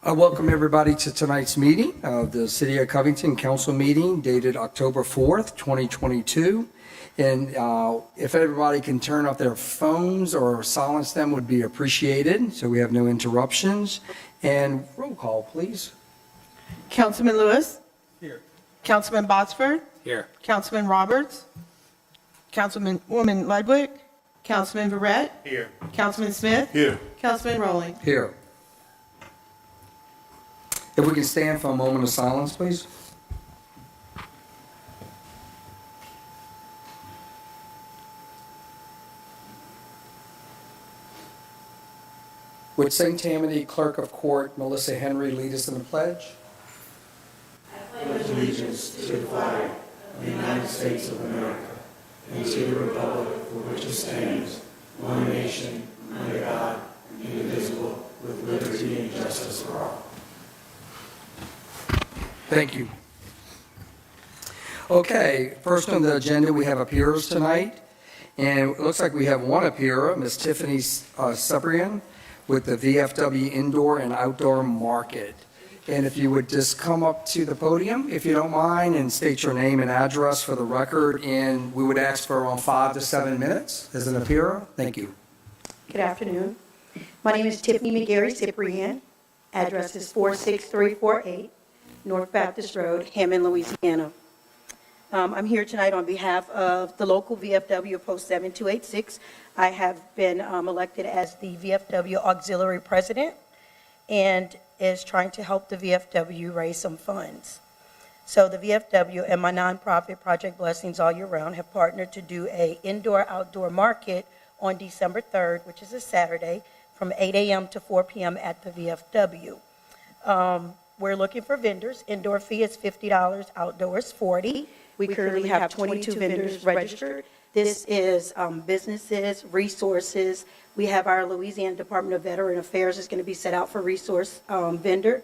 I welcome everybody to tonight's meeting of the City of Covington Council meeting dated October 4th, 2022. And if everybody can turn off their phones or silence them would be appreciated so we have no interruptions. And roll call, please. Councilman Lewis. Here. Councilman Botsford. Here. Councilman Roberts. Councilwoman Ludwig. Councilman Verrett. Here. Councilman Smith. Here. Councilman Rowley. Here. If we can stand for a moment of silence, please. Would St. Tammany Clerk of Court Melissa Henry lead us in the pledge? I pledge allegiance to the flag of the United States of America and to the republic for which it stands, one nation, under God, indivisible, with liberty and justice for all. Thank you. Okay, first on the agenda, we have appearers tonight. And it looks like we have one appearer, Ms. Tiffany Subrian, with the VFW Indoor and Outdoor Market. And if you would just come up to the podium, if you don't mind, and state your name and address for the record, and we would ask for around 5 to 7 minutes as an appearer. Thank you. Good afternoon. My name is Tiffany McGarry Cyprian. Address is 46348 North Baptist Road, Hammond, Louisiana. I'm here tonight on behalf of the local VFW Post 7286. I have been elected as the VFW Auxiliary President and is trying to help the VFW raise some funds. So the VFW and my nonprofit Project Blessings All Year Round have partnered to do a indoor-outdoor market on December 3rd, which is a Saturday, from 8 a.m. to 4 p.m. at the VFW. We're looking for vendors. Indoor fee is $50, outdoor is $40. We currently have 22 vendors registered. This is businesses, resources. We have our Louisiana Department of Veteran Affairs is going to be set out for resource vendor.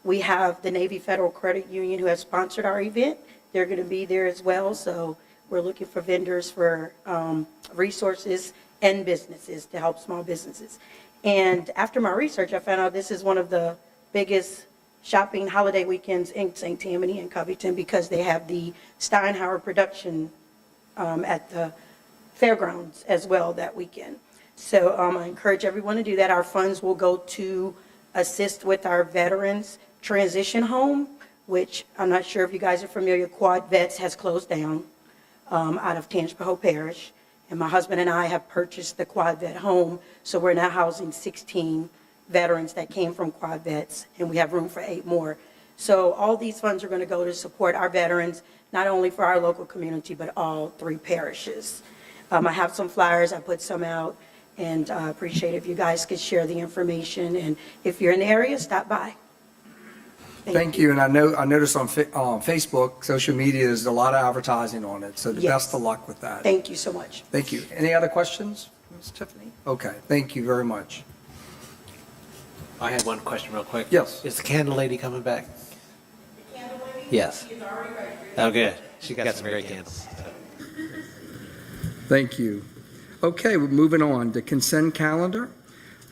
We have the Navy Federal Credit Union who has sponsored our event. They're going to be there as well. So we're looking for vendors for resources and businesses to help small businesses. And after my research, I found out this is one of the biggest shopping holiday weekends in St. Tammany and Covington because they have the Steinhauer production at the fairgrounds as well that weekend. So I encourage everyone to do that. Our funds will go to assist with our veterans transition home, which I'm not sure if you guys are familiar, Quad Vets has closed down out of Tangipahoa Parish. And my husband and I have purchased the Quad Vet home, so we're now housing 16 veterans that came from Quad Vets, and we have room for 8 more. So all these funds are going to go to support our veterans, not only for our local community, but all 3 parishes. I have some flyers, I put some out, and I appreciate if you guys could share the information, and if you're in the area, stop by. Thank you. And I noticed on Facebook, social media, there's a lot of advertising on it, so the Yes. best of luck with that. Thank you so much. Thank you. Any other questions, Ms. Tiffany? Okay, thank you very much. I had one question real quick. Yes. Is the candle lady coming back? The candle lady? Yes. Is already registered. Oh, good. She got some great candles. Thank you. Okay, we're moving on. The consent calendar,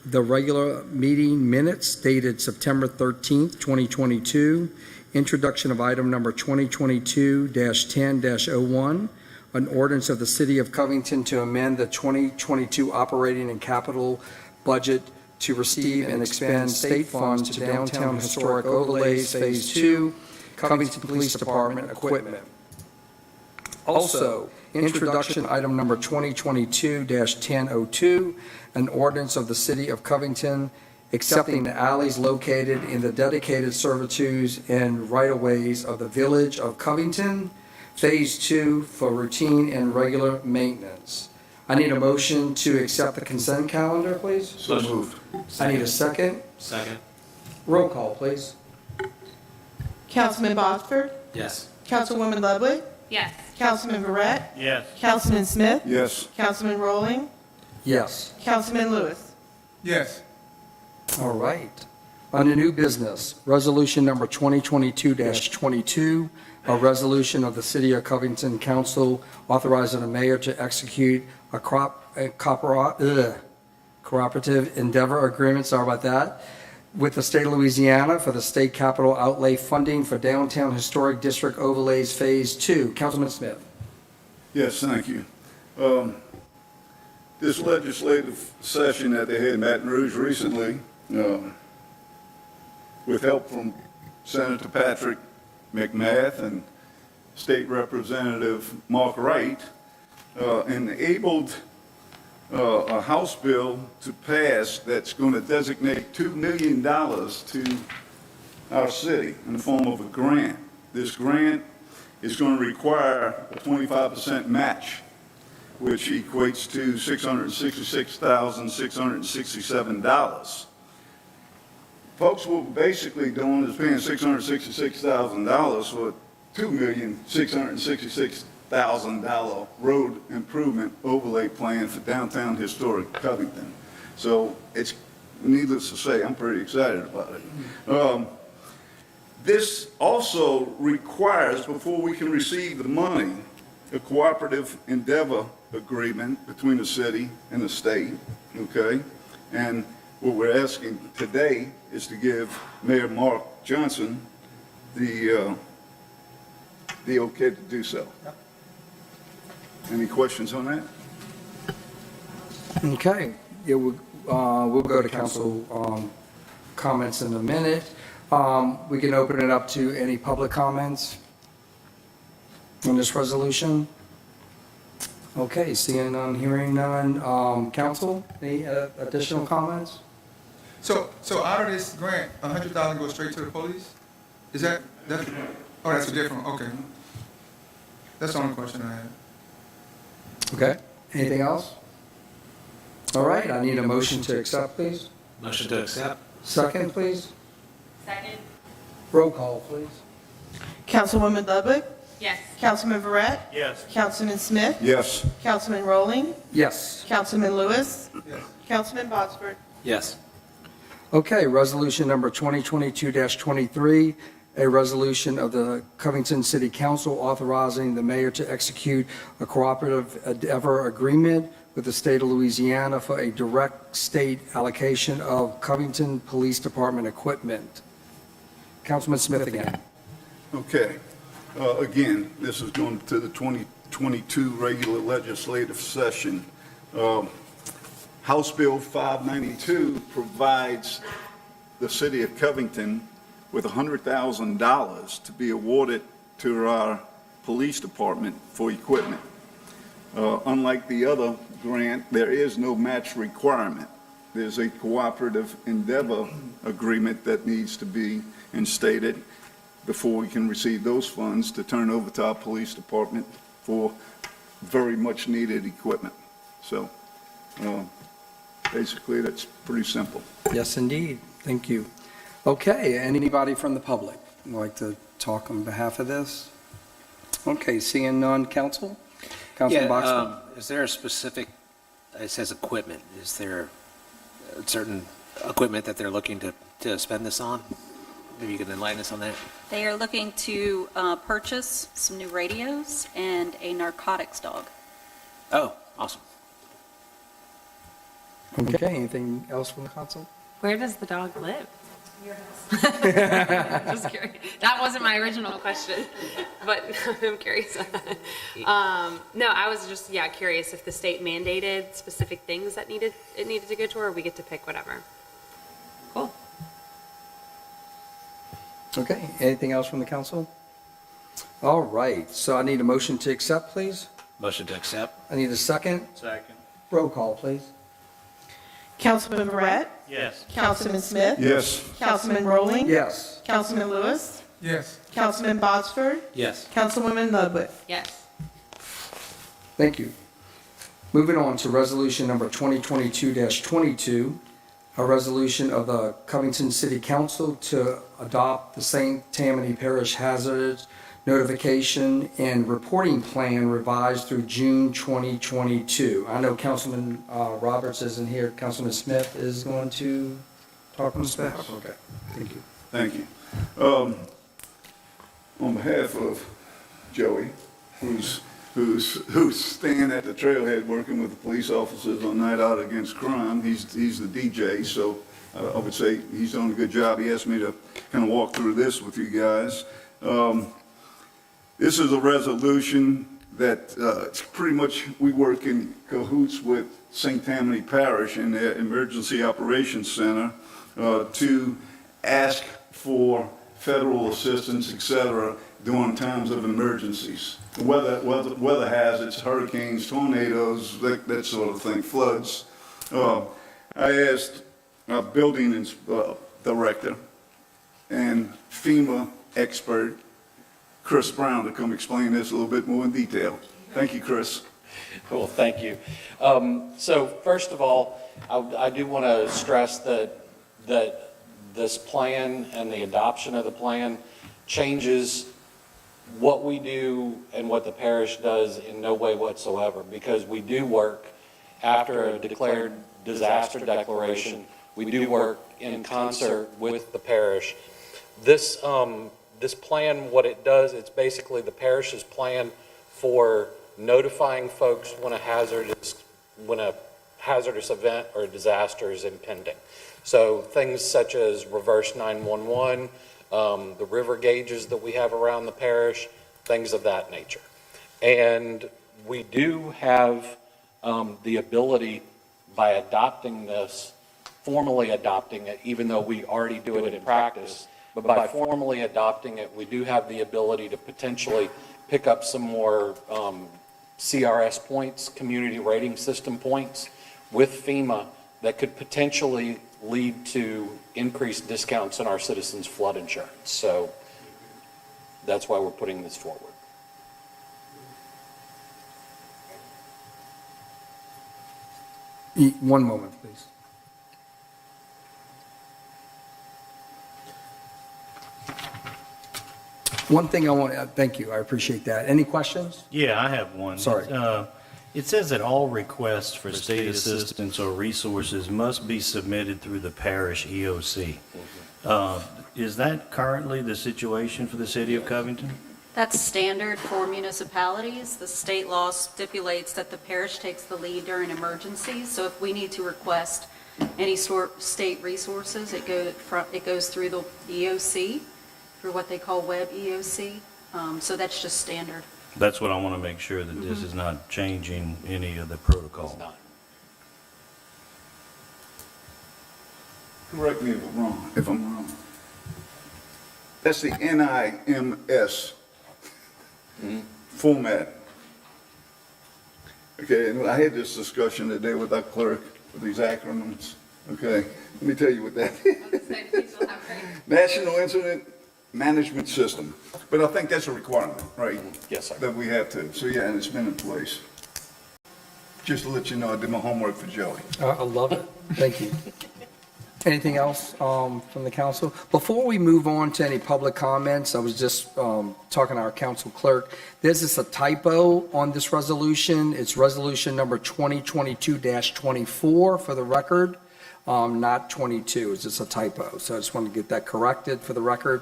the regular meeting minutes dated September 13th, 2022, introduction of item number 2022-10-01, an ordinance of the City of Covington to amend the 2022 operating and capital budget to receive and expend state funds to downtown historic overlays, Phase 2, Covington Police Department equipment. Also, introduction item number 2022-1002, an ordinance of the City of Covington accepting the alleys located in the dedicated servitudes and right-of-ways of the Village of Covington, Phase 2, for routine and regular maintenance. I need a motion to accept the consent calendar, please. So moved. I need a second. Second. Roll call, please. Councilman Botsford. Yes. Councilwoman Ludwig. Yes. Councilman Verrett. Yes. Councilman Smith. Yes. Councilman Rowling. Yes. Councilman Lewis. Yes. All right. On the new business, resolution number 2022-22, a resolution of the City of Covington Council authorizing the mayor to execute a cooperative endeavor agreement, sorry about that, with the state of Louisiana for the state capital outlay funding for downtown historic district overlays Phase 2. Councilman Smith. Yes, thank you. This legislative session that they had in Baton Rouge recently, with help from Senator Patrick McMath and State Representative Mark Wright, enabled a House bill to pass that's going to designate $2 million to our city in the form of a grant. This grant is going to require a 25% match, which equates to $666,667. Folks, what we're basically doing is paying $666,000 for a $2,666,000 road improvement overlay plan for downtown historic Covington. So it's needless to say, I'm pretty excited about it. This also requires, before we can receive the money, a cooperative endeavor agreement between the city and the state, okay? And what we're asking today is to give Mayor Mark Johnson the okay to do so. Any questions on that? Okay, yeah, we'll go to council comments in a minute. We can open it up to any public comments on this resolution. Okay, seeing none, hearing none. Council, any additional comments? So out of this grant, 100,000 goes straight to the police? Is that, oh, that's a different, okay. That's the only question I had. Okay, anything else? All right, I need a motion to accept, please. Motion to accept? Second, please. Second. Roll call, please. Councilwoman Ludwig. Yes. Councilman Verret. Yes. Councilman Smith. Yes. Councilman Rowling. Yes. Councilman Lewis. Yes. Councilman Botsford. Yes. Okay, resolution number 2022-23, a resolution of the Covington City Council authorizing the mayor to execute a cooperative endeavor agreement with the state of Louisiana for a direct state allocation of Covington Police Department equipment. Councilman Smith again. Okay. Again, this is going to the 2022 regular legislative session. House Bill 592 provides the city of Covington with $100,000 to be awarded to our police department for equipment. Unlike the other grant, there is no match requirement. There's a cooperative endeavor agreement that needs to be instated before we can receive those funds to turn over to our police department for very much needed equipment. So basically, that's pretty simple. Yes, indeed. Thank you. Okay, anybody from the public would like to talk on behalf of this? Okay, seeing none, council? Councilman Boxer? Is there a specific, it says equipment, is there a certain equipment that they're looking to spend this on? Maybe you can enlighten us on that? They are looking to purchase some new radios and a narcotics dog. Oh, awesome. Okay, anything else from the council? Where does the dog live? Your house. Just curious. That wasn't my original question, but I'm curious. No, I was just, curious if the state mandated specific things that it needed to go to, or we get to pick whatever. Cool. Okay, anything else from the council? All right, so I need a motion to accept, please. Motion to accept? I need a second. Second. Roll call, please. Councilman Verret. Yes. Councilman Smith. Yes. Councilman Rowling. Yes. Councilman Lewis. Yes. Councilman Botsford. Yes. Councilwoman Ludwig. Yes. Thank you. Moving on to resolution number 2022-22, a resolution of the Covington City Council to adopt the St. Tammany Parish Hazards Notification and Reporting Plan revised through June 2022. I know Councilman Roberts isn't here. Councilman Smith is going to talk on his behalf. Okay, thank you. Thank you. On behalf of Joey, who's staying at the trailhead working with the police officers on Night Out Against Crime, he's the DJ, so I would say he's done a good job. He asked me to kind of walk through this with you guys. This is a resolution that it's pretty much, we work in cahoots with St. Tammany Parish and their Emergency Operations Center to ask for federal assistance, et cetera, during times of emergencies. Weather hazards, hurricanes, tornadoes, that sort of thing, floods. I asked our building director and FEMA expert, Chris Brown, to come explain this a little bit more in detail. Thank you, Chris. Cool, thank you. So first of all, I do want to stress that this plan and the adoption of the plan changes what we do and what the parish does in no way whatsoever, because we do work after a declared disaster declaration. We do work in concert with the parish. This plan, what it does, it's basically the parish's plan for notifying folks when a hazardous event or a disaster is impending. So things such as reverse 911, the river gauges that we have around the parish, things of that nature. And we do have the ability, by adopting this, formally adopting it, even though we already do it in practice, but by formally adopting it, we do have the ability to potentially pick up some more CRS points, community rating system points, with FEMA that could potentially lead to increased discounts in our citizens' flood insurance. So that's why we're putting this forward. One moment, please. One thing I want to, thank you, I appreciate that. Any questions? Yeah, I have one. Sorry. It says that all requests for state assistance or resources must be submitted through the parish EOC. Is that currently the situation for the city of Covington? That's standard for municipalities. The state law stipulates that the parish takes the lead during emergencies. So if we need to request any sort of state resources, it goes through the EOC, through what they call web EOC. So that's just standard. That's what I want to make sure, that this is not changing any of the protocol. It's not. Correct me if I'm wrong. That's the NIMS format. Okay, and I had this discussion today with our clerk with these acronyms. Okay, let me tell you what that is. National Incident Management System. But I think that's a requirement, right? Yes, sir. That we have to. So yeah, and it's been in place. Just to let you know, I did my homework for Joey. I love it. Thank you. Anything else from the council? Before we move on to any public comments, I was just talking to our council clerk. There's just a typo on this resolution. It's resolution number 2022-24 for the record, not 22. It's just a typo. So I just wanted to get that corrected for the record.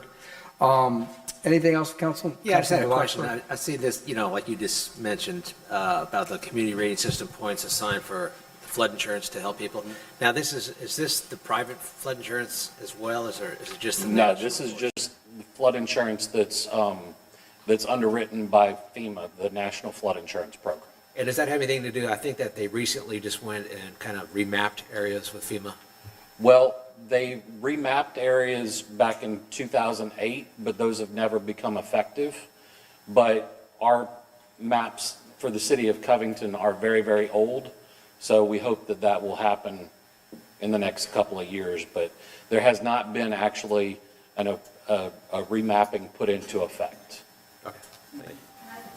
Anything else, council? Yeah, I just had a Councilman question. I see this, like you just mentioned, about the community rating system points assigned for flood insurance to help people. Now, is this the private flood insurance as well, or is it just the No, national? this is just the flood insurance that's underwritten by FEMA, the National Flood Insurance Program. And does that have anything to do, I think that they recently just went and kind of remapped areas with FEMA? Well, they remapped areas back in 2008, but those have never become effective. But our maps for the city of Covington are very, very old, so we hope that that will happen in the next couple of years. But there has not been actually a remapping put into effect. Okay.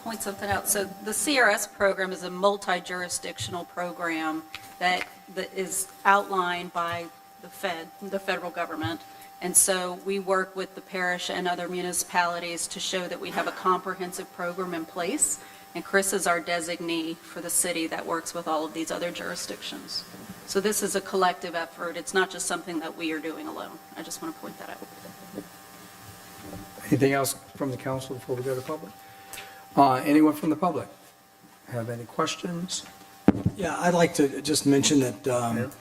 Point something out. So the CRS program is a multi-jurisdictional program that is outlined by the federal government. And so we work with the parish and other municipalities to show that we have a comprehensive program in place. And Chris is our designee for the city that works with all of these other jurisdictions. So this is a collective effort. It's not just something that we are doing alone. I just want to point that out. Anything else from the council before we go to public? Anyone from the public have any questions? Yeah, I'd like to just mention that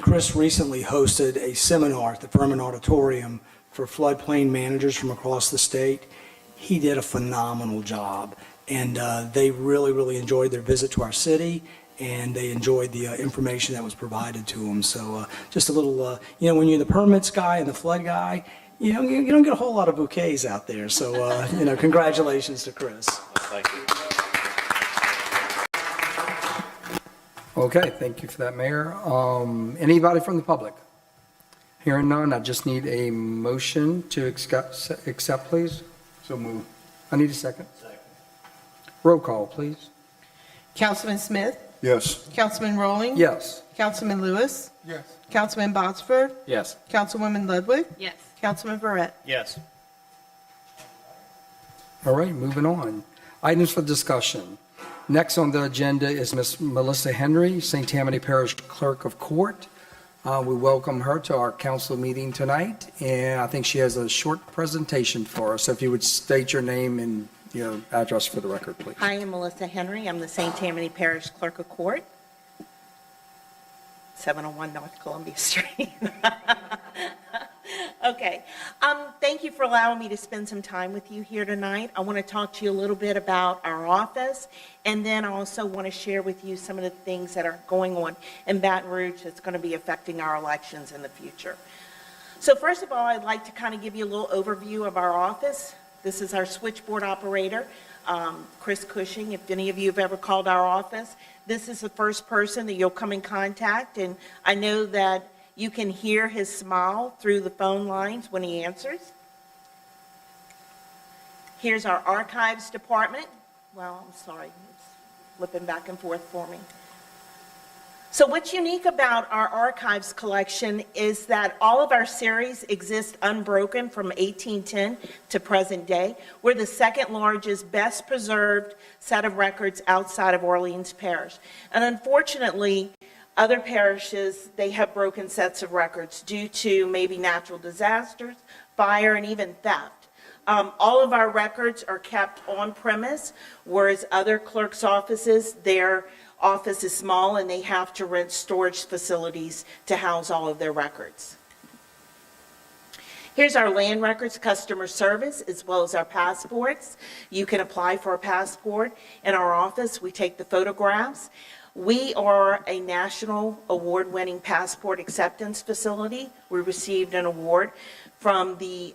Chris recently hosted a seminar at the Furman Auditorium for floodplain managers from across the state. He did a phenomenal job, and they really, really enjoyed their visit to our city, and they enjoyed the information that was provided to them. So just a little, when you're the permits guy and the flood guy, you don't get a whole lot of bouquets out there. So, congratulations to Chris. Thank you. Okay, thank you for that, Mayor. Anybody from the public? Hearing none, I just need a motion to accept, please. So move. I need a second. Roll call, please. Councilman Smith, Yes. Councilman Rowling. Yes. Councilman Lewis, Yes. Councilman Botsford, Yes. Councilwoman Ludwig, Yes. Councilman Verret. Yes. All right, moving on. Items for discussion. Next on the agenda is Ms. Melissa Henry, St. Tammany Parish Clerk of Court. We welcome her to our council meeting tonight, and I think she has a short presentation for us. So if you would state your name and address for the record, please. Hi, I'm Melissa Henry. I'm the St. Tammany Parish Clerk of Court, 701 North Columbia Street. Okay. Thank you for allowing me to spend some time with you here tonight. I want to talk to you a little bit about our office, and then I also want to share with you some of the things that are going on in Baton Rouge that's going to be affecting our elections in the future. So first of all, I'd like to kind of give you a little overview of our office. This is our switchboard operator, Chris Cushing. If any of you have ever called our office, this is the first person that you'll come in contact, and I know that you can hear his smile through the phone lines when he answers. Here's our archives department. Well, I'm sorry, it's flipping back and forth for me. So what's unique about our archives collection is that all of our series exist unbroken from 1810 to present day. We're the second largest, best preserved set of records outside of Orleans Parish. And unfortunately, other parishes, they have broken sets of records due to maybe natural disasters, fire, and even theft. All of our records are kept on premise, whereas other clerks' offices, their office is small and they have to rent storage facilities to house all of their records. Here's our land records customer service as well as our passports. You can apply for a passport in our office. We take the photographs. We are a national award-winning passport acceptance facility. We received an award from the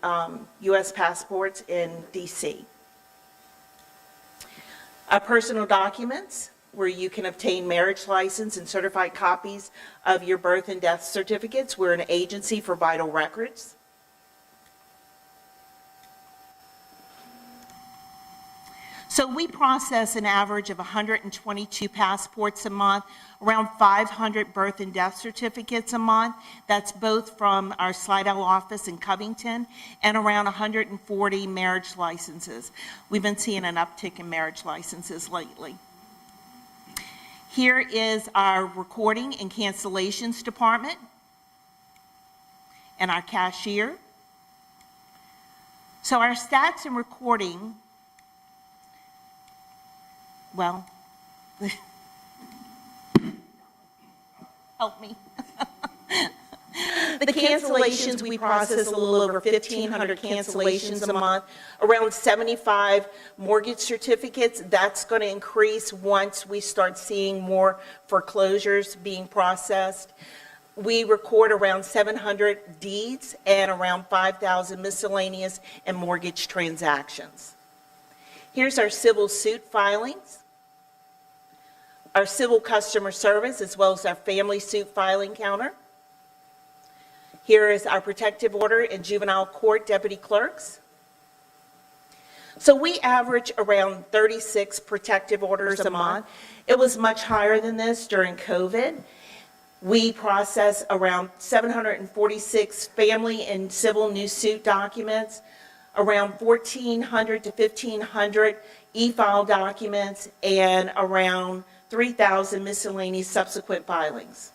U.S. Passports in D.C. Our personal documents, where you can obtain marriage license and certified copies of your birth and death certificates. We're an agency for vital records. So we process an average of 122 passports a month, around 500 birth and death certificates a month. That's both from our Slidell office in Covington and around 140 marriage licenses. We've been seeing an uptick in marriage licenses lately. Here is our recording and cancellations department and our cashier. So our stats and recording, well, help me. The cancellations, we process a little over 1,500 cancellations a month, around 75 mortgage certificates. That's going to increase once we start seeing more foreclosures being processed. We record around 700 deeds and around 5,000 miscellaneous and mortgage transactions. Here's our civil suit filings, our civil customer service, as well as our family suit filing counter. Here is our protective order and juvenile court deputy clerks. So we average around 36 protective orders a month. It was much higher than this during COVID. We process around 746 family and civil new suit documents, around 1,400 to 1,500 e-file documents, and around 3,000 miscellaneous subsequent filings.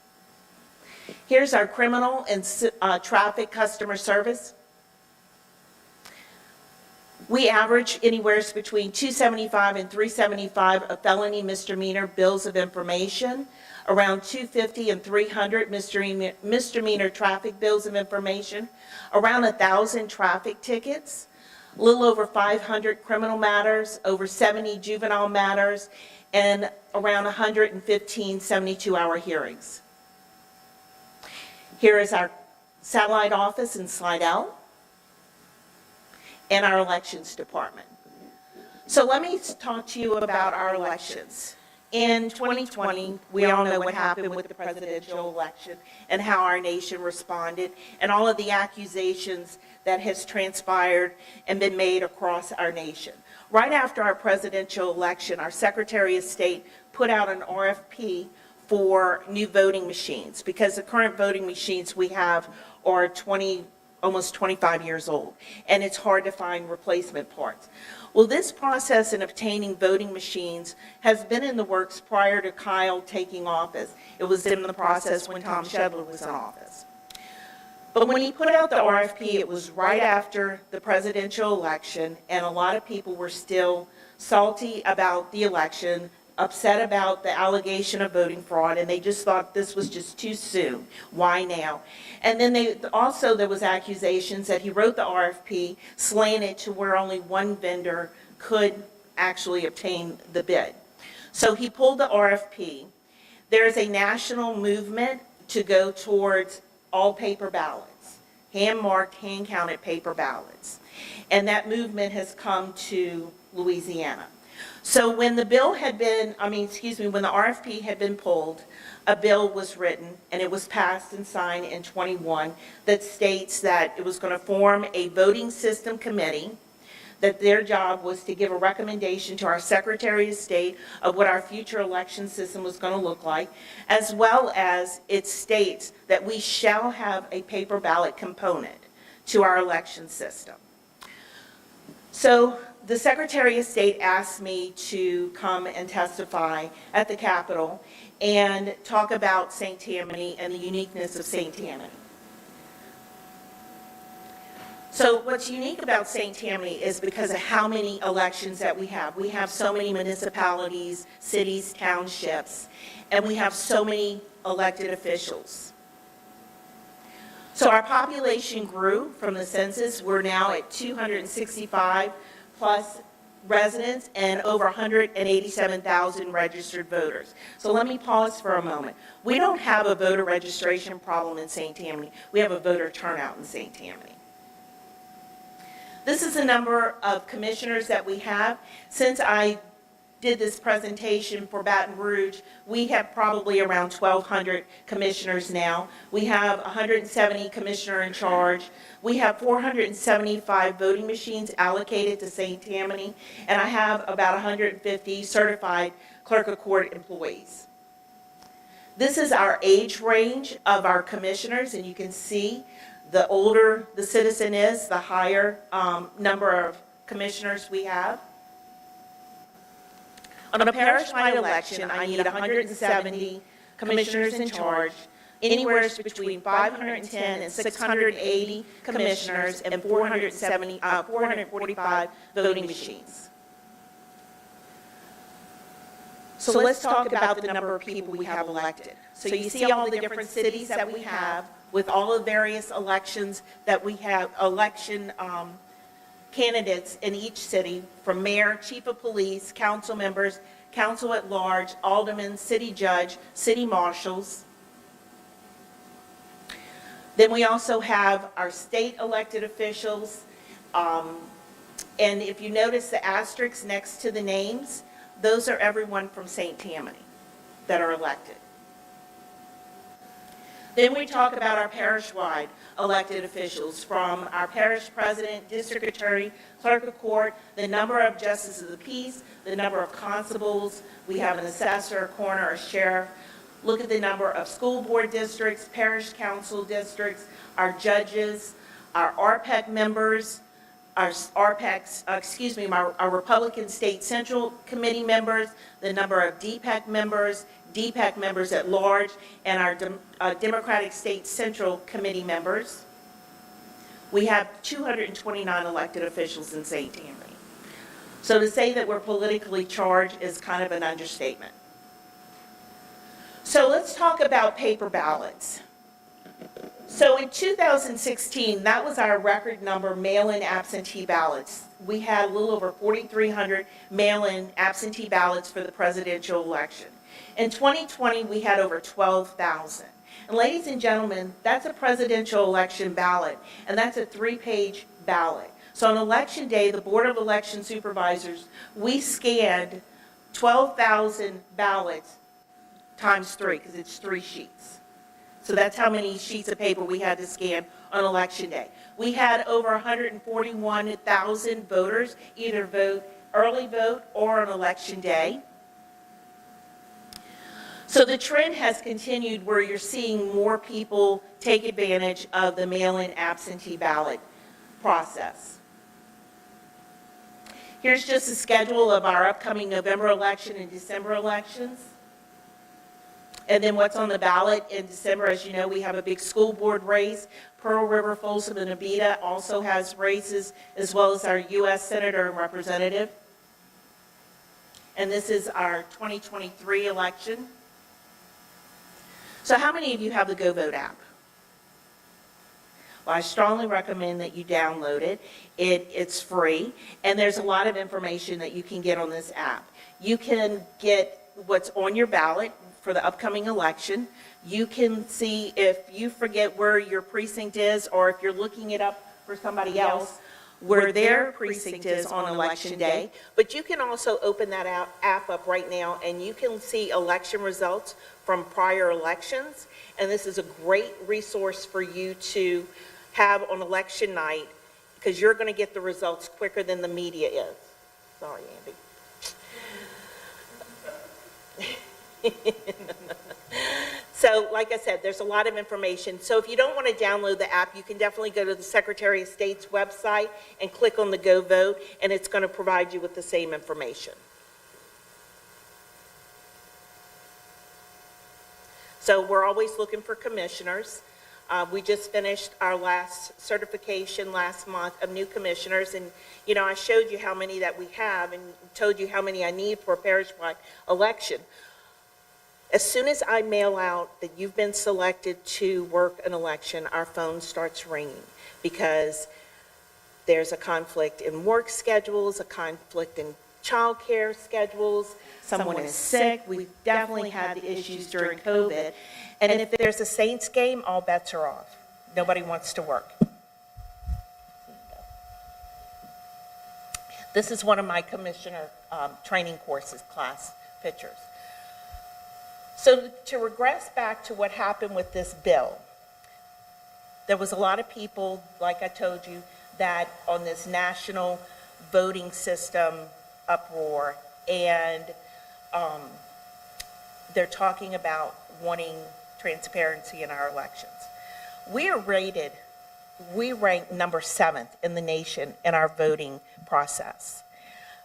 Here's our criminal and traffic customer service. We average anywhere between 275 and 375 of felony misdemeanor bills of information, around 250 and 300 misdemeanor traffic bills of information, around 1,000 traffic tickets, a little over 500 criminal matters, over 70 juvenile matters, and around 115 72-hour hearings. Here is our satellite office in Slidell and our elections department. So let me talk to you about our elections. In 2020, we all know what happened with the presidential election and how our nation responded and all of the accusations that has transpired and been made across our nation. Right after our presidential election, our Secretary of State put out an RFP for new voting machines because the current voting machines we have are almost 25 years old, and it's hard to find replacement parts. Well, this process in obtaining voting machines has been in the works prior to Kyle taking office. It was in the process when Tom Shedler was in office. But when he put out the RFP, it was right after the presidential election, and a lot of people were still salty about the election, upset about the allegation of voting fraud, and they just thought this was just too soon. Why now? And then there was accusations that he wrote the RFP slanted to where only one vendor could actually obtain the bid. So he pulled the RFP. There's a national movement to go towards all paper ballots, hand-marked, hand-counted paper ballots. And that movement has come to Louisiana. So when the when the RFP had been pulled, a bill was written, and it was passed and signed in 21 that states that it was going to form a voting system committee, that their job was to give a recommendation to our Secretary of State of what our future election system was going to look like, as well as it states that we shall have a paper ballot component to our election system. So the Secretary of State asked me to come and testify at the Capitol and talk about St. Tammany and the uniqueness of St. Tammany. So what's unique about St. Tammany is because of how many elections that we have. We have so many municipalities, cities, townships, and we have so many elected officials. So our population grew from the census. We're now at 265 plus residents and over 187,000 registered voters. So let me pause for a moment. We don't have a voter registration problem in St. Tammany. We have a voter turnout in St. Tammany. This is the number of commissioners that we have. Since I did this presentation for Baton Rouge, we have probably around 1,200 commissioners now. We have 170 commissioner in charge. We have 475 voting machines allocated to St. Tammany, and I have about 150 certified clerk of court employees. This is our age range of our commissioners, and you can see the older the citizen is, the higher number of commissioners we have. On a parish-wide election, I need 170 commissioners in charge, anywhere between 510 and 680 commissioners, and 445 voting machines. So let's talk about the number of people we have elected. So you see all the different cities that we have with all the various elections that we have, election candidates in each city, from mayor, chief of police, council members, council at large, aldermen, city judge, city marshals. Then we also have our state elected officials. And if you notice the asterisks next to the names, those are everyone from St. Tammany that are elected. Then we talk about our parish-wide elected officials, from our parish president, district attorney, clerk of court, the number of justices of the peace, the number of constables. We have an assessor, a coroner, a sheriff. Look at the number of school board districts, parish council districts, our judges, our RPEC members, our Republican State Central Committee members, the number of DPEC members at large, and our Democratic State Central Committee members. We have 229 elected officials in St. Tammany. So to say that we're politically charged is kind of an understatement. So let's talk about paper ballots. So in 2016, that was our record number mail-in absentee ballots. We had a little over 4,300 mail-in absentee ballots for the presidential election. In 2020, we had over 12,000. And ladies and gentlemen, that's a presidential election ballot, and that's a 3-page ballot. So on election day, the Board of Election Supervisors, we scanned 12,000 ballots times 3, because it's 3 sheets. So that's how many sheets of paper we had to scan on election day. We had over 141,000 voters either vote early vote or on election day. So the trend has continued where you're seeing more people take advantage of the mail-in absentee ballot process. Here's just a schedule of our upcoming November election and December elections. And then what's on the ballot in December, as you know, we have a big school board race. Pearl River, Folsom, and Abita also has races, as well as our U.S. Senator and Representative. And this is our 2023 election. So how many of you have the Go Vote app? Well, I strongly recommend that you download it. It's free, and there's a lot of information that you can get on this app. You can get what's on your ballot for the upcoming election. You can see if you forget where your precinct is, or if you're looking it up for somebody else, where their precinct is on election day. But you can also open that app up right now, and you can see election results from prior elections. And this is a great resource for you to have on election night, because you're going to get the results quicker than the media is. Sorry, Andy. So, like I said, there's a lot of information. So if you don't want to download the app, you can definitely go to the Secretary of State's website and click on the Go Vote, and it's going to provide you with the same information. So we're always looking for commissioners. We just finished our last certification last month of new commissioners, and you know, I showed you how many that we have and told you how many I need for a parish-wide election. As soon as I mail out that you've been selected to work an election, our phone starts ringing, because there's a conflict in work schedules, a conflict in childcare schedules, someone is sick. We've definitely had the issues during COVID. And if there's a Saints game, all bets are off. Nobody wants to work. This is one of my commissioner training courses class pictures. So to regress back to what happened with this bill, there was a lot of people, like I told you, that on this national voting system uproar, and they're talking about wanting transparency in our elections. We rank number 7th in the nation in our voting process.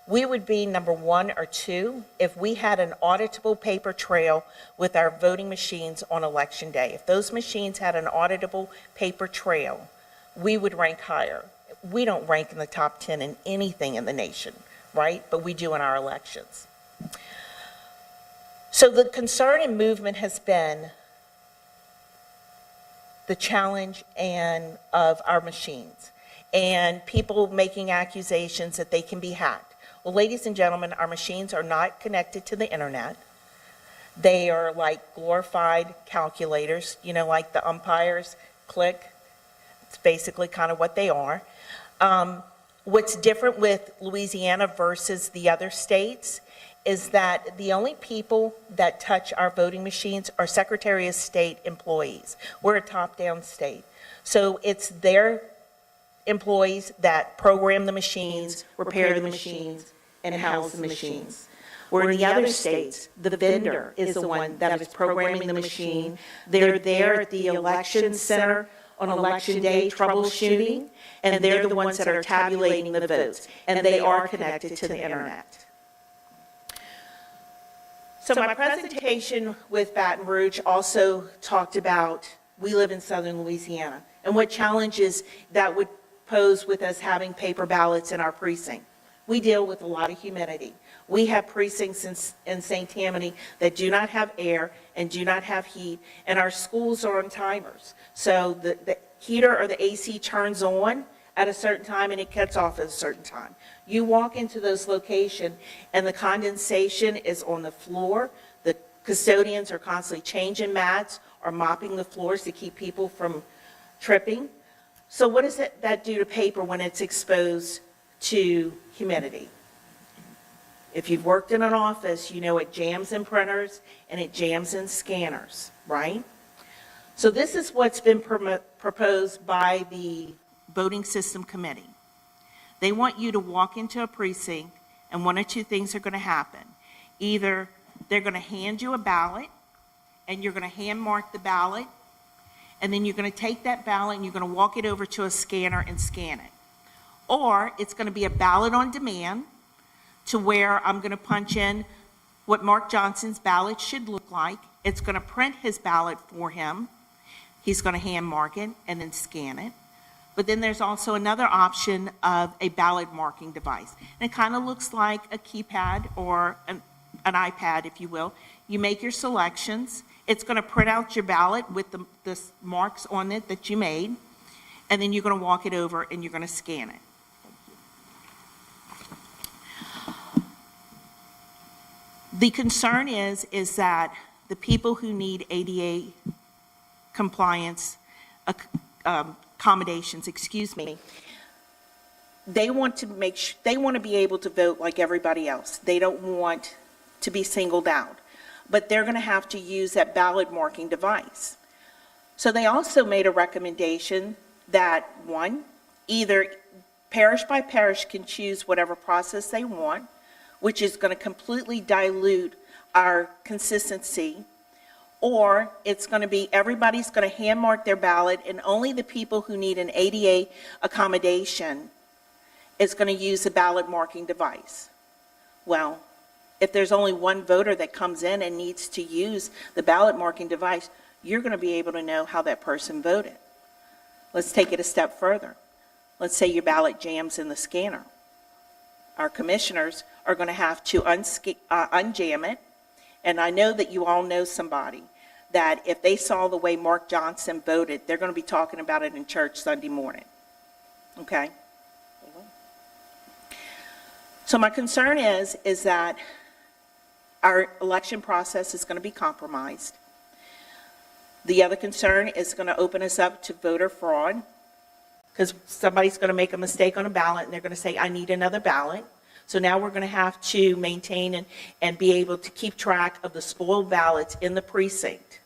We would be number 1 or 2 if we had an auditable paper trail with our voting machines on election day. If those machines had an auditable paper trail, we would rank higher. We don't rank in the top 10 in anything in the nation, right? But we do in our elections. So the concern and movement has been the challenge of our machines, and people making accusations that they can be hacked. Well, ladies and gentlemen, our machines are not connected to the internet. They are like glorified calculators, you know, like the umpires click. It's basically kind of what they are. What's different with Louisiana versus the other states is that the only people that touch our voting machines are Secretary of State employees. We're a top-down state. So it's their employees that program the machines, repair the machines, and house the machines. Where in the other states, the vendor is the one that is programming the machine. They're there at the election center on election day troubleshooting, and they're the ones that are tabulating the votes, and they are connected to the internet. So my presentation with Baton Rouge also talked about We live in southern Louisiana. And what challenges that would pose with us having paper ballots in our precinct? We deal with a lot of humidity. We have precincts in St. Tammany that do not have air and do not have heat, and our schools are on timers. So the heater or the AC turns on at a certain time and it cuts off at a certain time. You walk into those locations and the condensation is on the floor. The custodians are constantly changing mats or mopping the floors to keep people from tripping. So what does that do to paper when it's exposed to humidity? If you've worked in an office, you know it jams in printers and it jams in scanners, right? So this is what's been proposed by the Voting System Committee. They want you to walk into a precinct and one of two things are going to happen. Either they're going to hand you a ballot and you're going to hand mark the ballot, and then you're going to take that ballot and you're going to walk it over to a scanner and scan it. Or it's going to be a ballot on demand to where I'm going to punch in what Mark Johnson's ballot should look like. It's going to print his ballot for him. He's going to hand mark it and then scan it. But then there's also another option of a ballot marking device. And it kind of looks like a keypad or an iPad, if you will. You make your selections. It's going to print out your ballot with the marks on it that you made. And then you're going to walk it over and you're going to scan it. The concern is that the people who need ADA compliance accommodations, they want to be able to vote like everybody else. They don't want to be singled out, but they're going to have to use that ballot marking device. So they also made a recommendation that, one, either parish by parish can choose whatever process they want, which is going to completely dilute our consistency, or it's going to be everybody's going to hand mark their ballot and only the people who need an ADA accommodation is going to use a ballot marking device. Well, if there's only one voter that comes in and needs to use the ballot marking device, you're going to be able to know how that person voted. Let's take it a step further. Let's say your ballot jams in the scanner. Our commissioners are going to have to unjam it. And I know that you all know somebody that if they saw the way Mark Johnson voted, they're going to be talking about it in church Sunday morning. Okay? So my concern is that our election process is going to be compromised. The other concern is going to open us up to voter fraud, because somebody's going to make a mistake on a ballot and they're going to say, I need another ballot. So now we're going to have to maintain and be able to keep track of the spoiled ballots in the precinct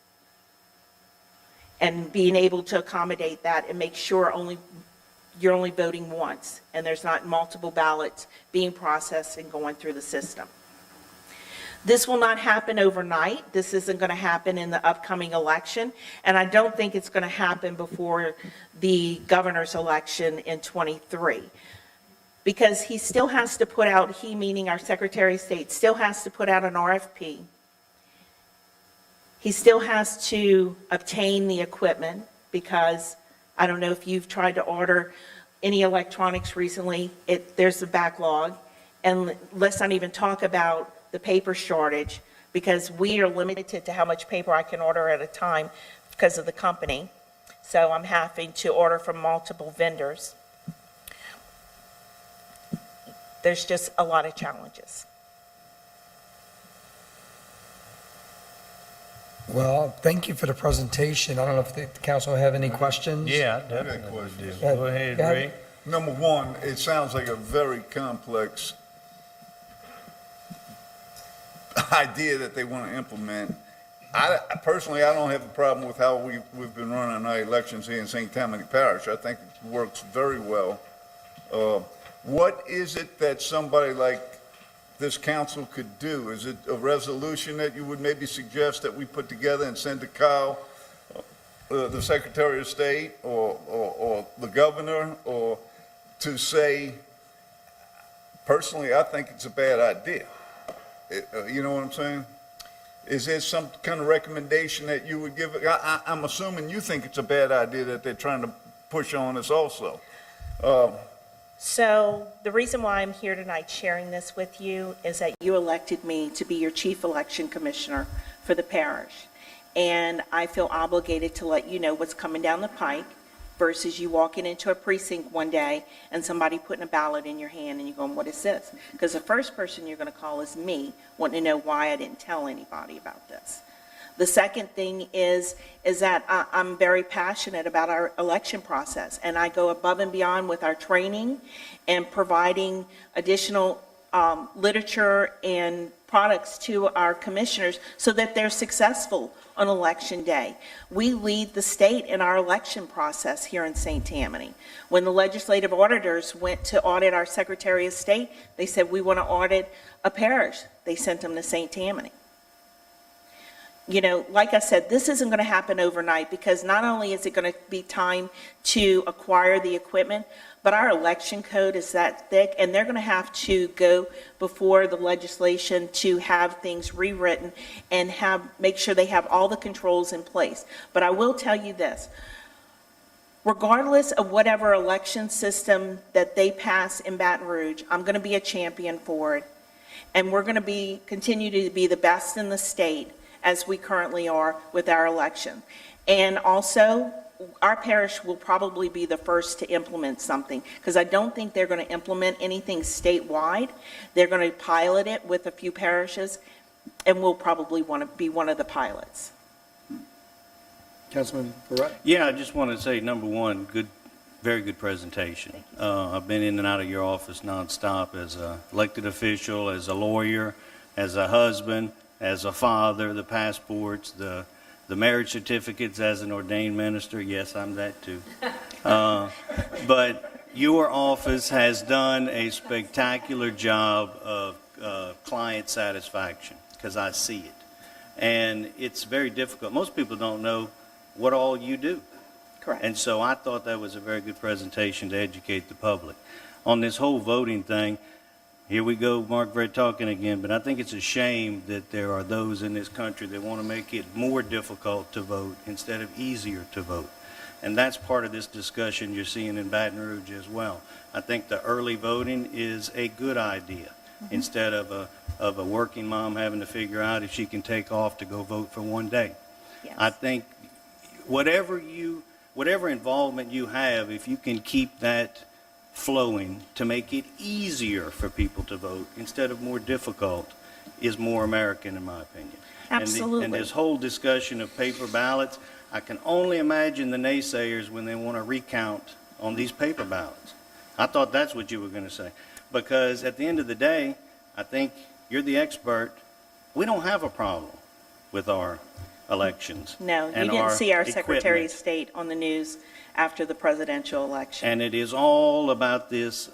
and being able to accommodate that and make sure you're only voting once and there's not multiple ballots being processed and going through the system. This will not happen overnight. This isn't going to happen in the upcoming election, and I don't think it's going to happen before the governor's election in '23. Because he still has to put out, he meaning our Secretary of State, still has to put out an RFP. He still has to obtain the equipment, because I don't know if you've tried to order any electronics recently, there's a backlog. And let's not even talk about the paper shortage, because we are limited to how much paper I can order at a time because of the company. So I'm having to order from multiple vendors. There's just a lot of challenges. Well, thank you for the presentation. I don't know if the council have any questions? Yeah, definitely do. Go ahead, Ray. Number one, it sounds like a very complex idea that they want to implement. Personally, I don't have a problem with how we've been running our elections here in St. Tammany Parish. I think it works very well. What is it that somebody like this council could do? Is it a resolution that you would maybe suggest that we put together and send to Kyle, the Secretary of State, or the governor, or to say, personally, I think it's a bad idea? You know what I'm saying? Is there some kind of recommendation that you would give? I'm assuming you think it's a bad idea that they're trying to push on us also. So the reason why I'm here tonight sharing this with you is that you elected me to be your chief election commissioner for the parish. And I feel obligated to let you know what's coming down the pike versus you walking into a precinct one day and somebody putting a ballot in your hand and you're going, what is this? Because the first person you're going to call is me, wanting to know why I didn't tell anybody about this. The second thing is that I'm very passionate about our election process, and I go above and beyond with our training and providing additional literature and products to our commissioners so that they're successful on election day. We lead the state in our election process here in St. Tammany. When the legislative auditors went to audit our Secretary of State, they said, we want to audit a parish. They sent them to St. Tammany. You know, like I said, this isn't going to happen overnight, because not only is it going to be time to acquire the equipment, but our election code is that thick, and they're going to have to go before the legislation to have things rewritten and make sure they have all the controls in place. But I will tell you this, regardless of whatever election system that they pass in Baton Rouge, I'm going to be a champion for it, and we're going to continue to be the best in the state as we currently are with our election. And also, our parish will probably be the first to implement something, because I don't think they're going to implement anything statewide. They're going to pilot it with a few parishes, and we'll probably want to be one of the pilots. Councilman Barrett? Yeah, I just want to say, number one, very good presentation. I've been in and out of your office nonstop as an elected official, as a lawyer, as a husband, as a father, the passports, the marriage certificates as an ordained minister. Yes, I'm that too. But your office has done a spectacular job of client satisfaction, because I see it. And it's very difficult. Most people don't know what all you do. Correct. And so I thought that was a very good presentation to educate the public. On this whole voting thing, here we go, Mark Brett talking again, but I think it's a shame that there are those in this country that want to make it more difficult to vote instead of easier to vote. And that's part of this discussion you're seeing in Baton Rouge as well. I think the early voting is a good idea, instead of a working mom having to figure out if she can take off to go vote for one day. Yes. I think whatever involvement you have, if you can keep that flowing to make it easier for people to vote instead of more difficult, is more American, in my opinion. Absolutely. And this whole discussion of paper ballots, I can only imagine the naysayers when they want to recount on these paper ballots. I thought that's what you were going to say, because at the end of the day, I think you're the expert. We don't have a problem with our elections. No, you and didn't see our Secretary of equipment. State on the news after the presidential election. And it is all about this,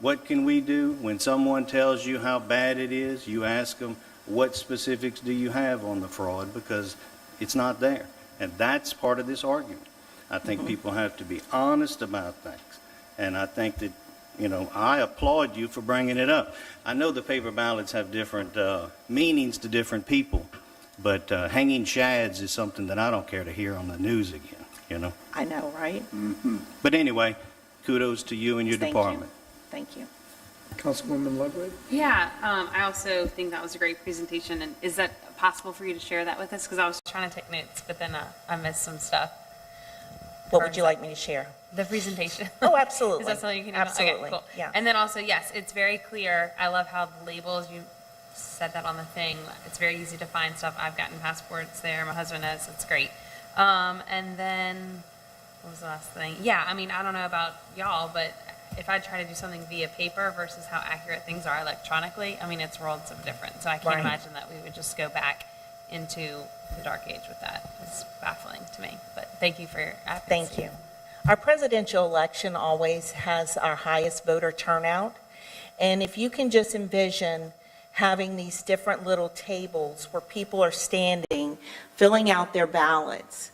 what can we do? When someone tells you how bad it is, you ask them, what specifics do you have on the fraud? Because it's not there. And that's part of this argument. I think people have to be honest about things. And I think that, I applaud you for bringing it up. I know the paper ballots have different meanings to different people, but hanging chads is something that I don't care to hear on the news again. I know, right? But anyway, kudos to you and your Thank department. Thank you. Councilwoman Ludwig? Yeah, I also think that was a great presentation. And is that possible for you to share that with us? Because I was trying to take notes, but then I missed some stuff. What would you like me to share? The presentation. Oh, absolutely. Is that something you can do? Absolutely, Okay, cool. yeah. And then also, yes, it's very clear. I love how the labels, you said that on the thing. It's very easy to find stuff. I've gotten passports there. My husband has. It's great. And then, what was the last thing? Yeah, I mean, I don't know about y'all, but if I try to do something via paper versus how accurate things are electronically, I mean, it's worlds of difference. So I can't Right. imagine that we would just go back into the dark age with that. It's baffling to me. But thank you for your advocacy. Thank you. Our presidential election always has our highest voter turnout. And if you can just envision having these different little tables where people are standing, filling out their ballots,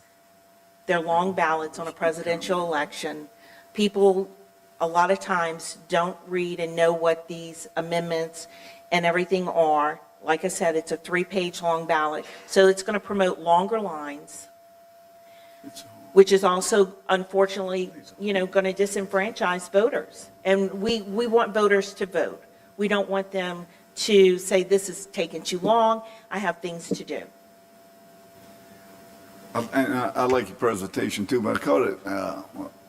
their long ballots on a presidential election, people a lot of times don't read and know what these amendments and everything are. Like I said, it's a 3-page long ballot. So it's going to promote longer lines, which is also unfortunately, going to disenfranchise voters. And we want voters to vote. We don't want them to say, this is taking too long, I have things to do. And I like your presentation too, but I call it,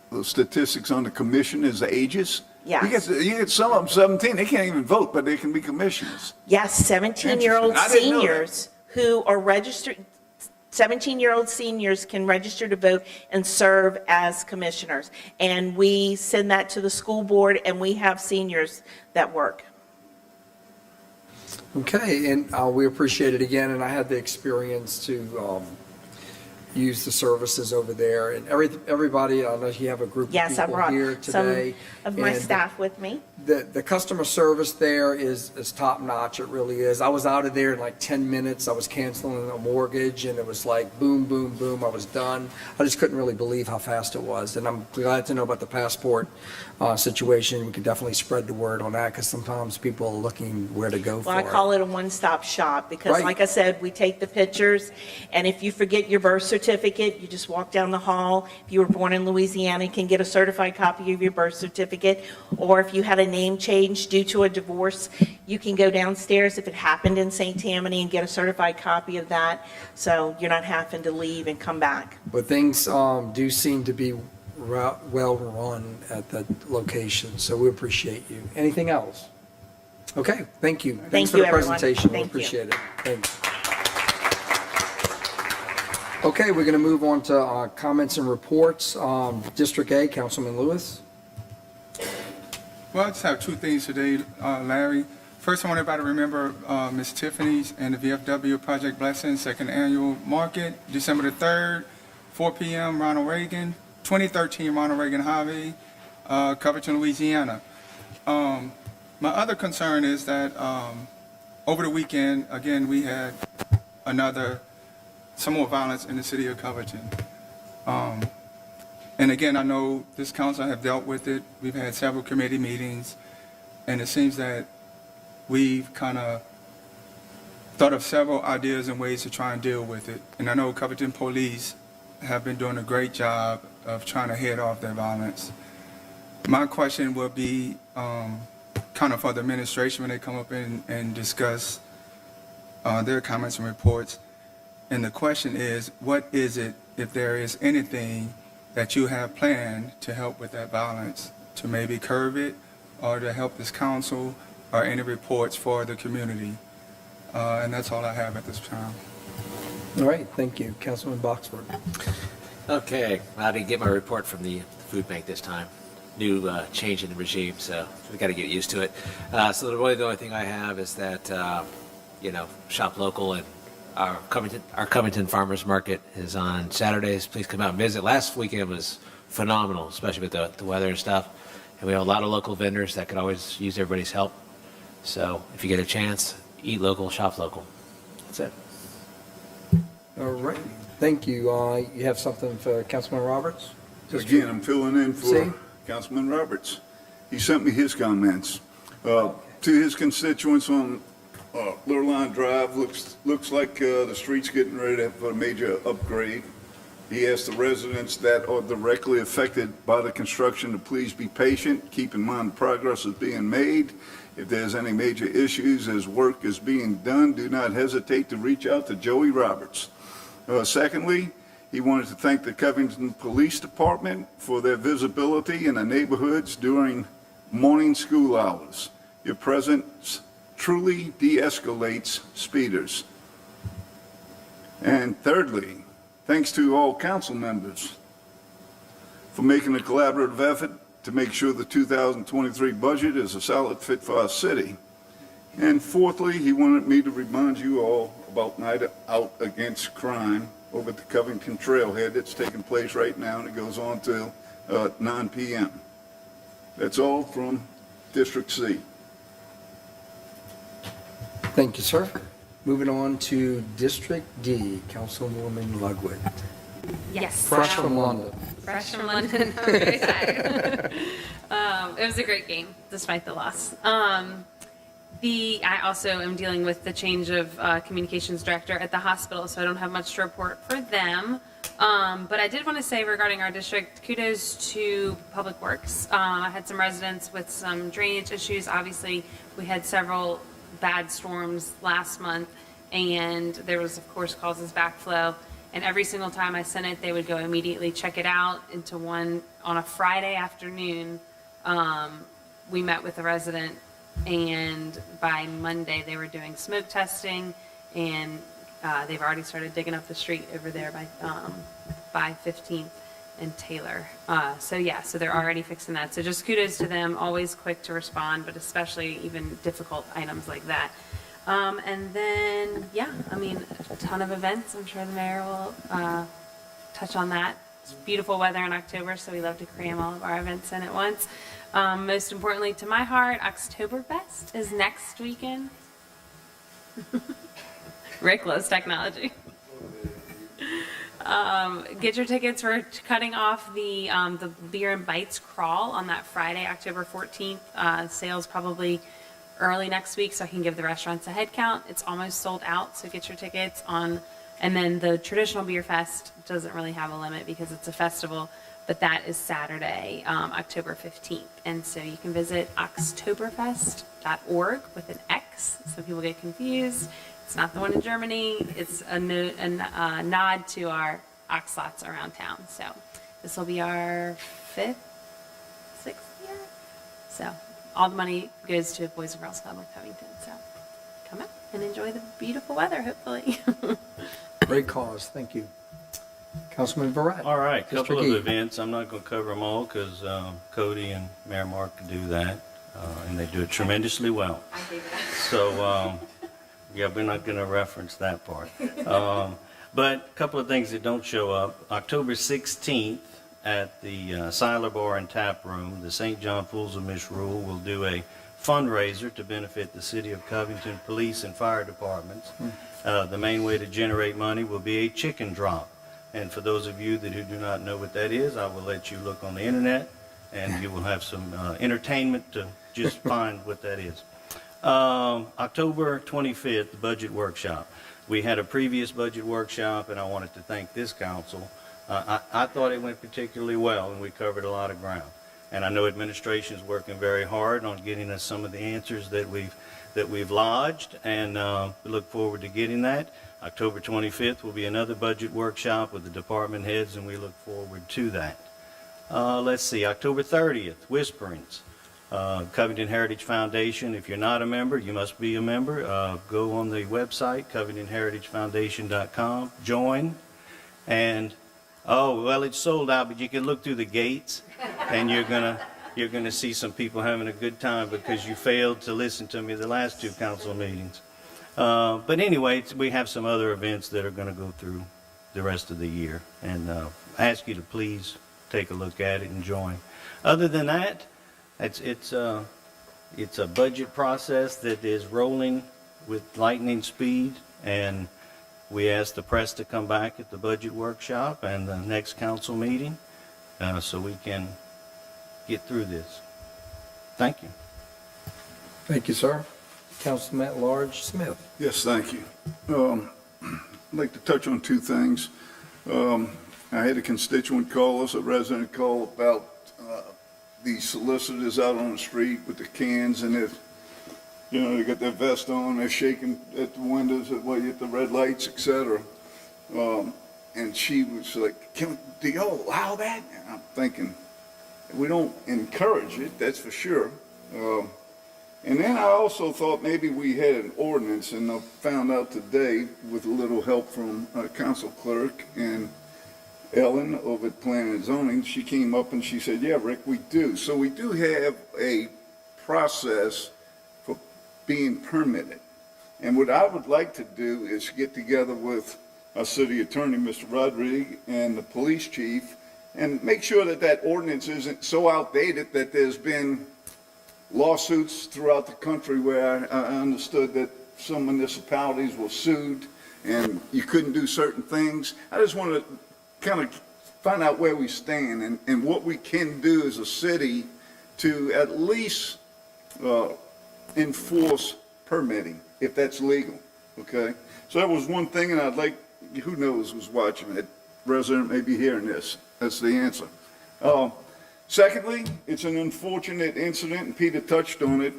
the statistics on the commission is the ages. Yes. You get some of them 17, they can't even vote, but they can be commissioners. Yes, 17-year-old Interesting. I didn't know that. seniors who are registered, 17-year-old seniors can register to vote and serve as commissioners. And we send that to the school board, and we have seniors that work. Okay, and we appreciate it again, and I had the experience to use the services over there, and everybody, I know you have a group of Yes, I people brought here some today. of my and staff with me. The customer service there is top notch, it really is. I was out of there in like 10 minutes, I was canceling a mortgage, and it was like boom, boom, boom, I was done. I just couldn't really believe how fast it was, and I'm glad to know about the passport situation. We can definitely spread the word on that, because sometimes people are looking where to go for Well, it. I call it a one-stop shop, because Right. like I said, we take the pictures, and if you forget your birth certificate, you just walk down the hall. If you were born in Louisiana, you can get a certified copy of your birth certificate, or if you had a name change due to a divorce, you can go downstairs if it happened in St. Tammany and get a certified copy of that, so you're not having to leave and come back. But things do seem to be well run at that location, so we appreciate you. Anything else? Okay, thank you. Thanks for you, the everyone. presentation. We Thank you. appreciate it. Thanks. Okay, we're going to move on to comments and reports. District A, Councilman Lewis. Well, I just have two things today, Larry. First, I want everybody to remember Ms. Tiffany's and the VFW Project Blessing Second Annual Market, December the 3rd, 4 p.m., Ronald Reagan, 2013 Ronald Reagan Highway, Covington, Louisiana. My other concern is that over the weekend, again, we had some more violence in the city of Covington. And again, I know this council have dealt with it. We've had several committee meetings, and it seems that we've kind of thought of several ideas and ways to try and deal with it. And I know Covington police have been doing a great job of trying to head off that violence. My question will be kind of for the administration when they come up and discuss their comments and reports. And the question is, what is it, if there is anything that you have planned to help with that violence, to maybe curb it, or to help this council, or any reports for the community? And that's all I have at this time. All right, thank you. Councilman Boxford. Okay, I didn't get my report from the food bank this time. New change in the regime, so we got to get used to it. So the only thing I have is that, shop local, and our Covington Farmers Market is on Saturdays. Please come out and visit. Last weekend was phenomenal, especially with the weather and stuff. And we have a lot of local vendors that could always use everybody's help. So if you get a chance, eat local, shop local. That's it. All right, thank you. You have something for Councilman Roberts? Again, I'm filling in for See? Councilman Roberts. He sent me his comments. To his constituents on Lurline Drive, looks like the street's getting ready for a major upgrade. He asked the residents that are directly affected by the construction to please be patient, keep in mind the progress is being made. If there's any major issues as work is being done, do not hesitate to reach out to Joey Roberts. Secondly, he wanted to thank the Covington Police Department for their visibility in the neighborhoods during morning school hours. Your presence truly de-escalates speeders. And thirdly, thanks to all council members for making a collaborative effort to make sure the 2023 budget is a solid fit for our city. And fourthly, he wanted me to remind you all about Night Out Against Crime over at the Covington Trailhead that's taking place right now, and it goes on till 9 p.m. That's all from District C. Thank you, sir. Moving on to District D, Councilwoman Ludwig. Yes. Fresh from London. Fresh from London. I'm very tired. It was a great game, despite the loss. I I also am dealing with the change of communications director at the hospital, so I don't have much to report for them. But I did want to say regarding our district, kudos to Public Works. I had some residents with some drainage issues. Obviously, we had several bad storms last month, and there was, of course, causes backflow. And every single time I sent it, they would go immediately check it out into one on a Friday afternoon. We met with a resident, and by Monday they were doing smoke testing, and they've already started digging up the street over there by 15th and Taylor. So they're already fixing that. So just kudos to them, always quick to respond, but especially even difficult items like that. And then, a ton of events. I'm sure the mayor will touch on that. It's beautiful weather in October, so we love to cram all of our events in at once. Most importantly to my heart, Oktoberfest is next weekend. Rick loves technology. Get your tickets. We're cutting off the Beer and Bites crawl on that Friday, October 14th. Sales probably early next week, so I can give the restaurants a head count. It's almost sold out, so get your tickets on. And then the traditional Beer Fest doesn't really have a limit because it's a festival, but that is Saturday, October 15th. And so you can visit oktoberfest.org with an X. Some people get confused. It's not the one in Germany. It's a nod to our oxlots around town. So this will be our 6th year. So all the money goes to Boys and Girls Club of Covington. So come out and enjoy the beautiful weather, hopefully. Great cause, thank you. Councilman Verrett. All right, couple of Gee. events. I'm not going to cover them all because Cody and Mayor Mark do that, and they do it tremendously well. So, we're not going to reference that part. But a couple of things that don't show up. October 16th at the Siler Bar and Tap Room, the St. John Fools of Misrule will do a fundraiser to benefit the City of Covington Police and Fire Departments. The main way to generate money will be a chicken drop. And for those of you who do not know what that is, I will let you look on the internet and you will have some entertainment to just find what that is. October 25th, the budget workshop. We had a previous budget workshop, and I wanted to thank this council. I thought it went particularly well, and we covered a lot of ground. And I know administration is working very hard on getting us some of the answers that we've lodged, and we look forward to getting that. October 25th will be another budget workshop with the department heads, and we look forward to that. Let's see, October 30th, Whisperings. Covington Heritage Foundation. If you're not a member, you must be a member. Go on the website, covingtonheritagefoundation.com, join, and it's sold out, but you can look through the gates, and you're gonna see some people having a good time because you failed to listen to me the last two council meetings. But anyway, we have some other events that are going to go through the rest of the year, and I ask you to please take a look at it and join. Other than that, it's a budget process that is rolling with lightning speed, and we ask the press to come back at the budget workshop and the next council meeting so we can get through this. Thank you. Thank you, sir. Councilman at Large Smith. Yes, thank you. I'd like to touch on two things. I had a constituent call us, a resident call about the solicitors out on the street with the cans, and they got their vest on, they're shaking at the windows at the red lights, etc. And she was like, do y'all allow that? And I'm thinking, we don't encourage it, that's for sure. And then I also thought maybe we had an ordinance, and I found out today with a little help from council clerk and Ellen over at Planning and Zoning. She came up and she said, yeah, Rick, we do. So we do have a process for being permitted. And what I would like to do is get together with our city attorney, Mr. Rodriguez, and the police chief, and make sure that that ordinance isn't so outdated that there's been lawsuits throughout the country where I understood that some municipalities were sued and you couldn't do certain things. I just want to kind of find out where we stand and what we can do as a city to at least enforce permitting, if that's legal, okay? So that was one thing, and I'd like, who knows who's watching, that resident may be hearing this. That's the answer. Secondly, it's an unfortunate incident, and Peter touched on it.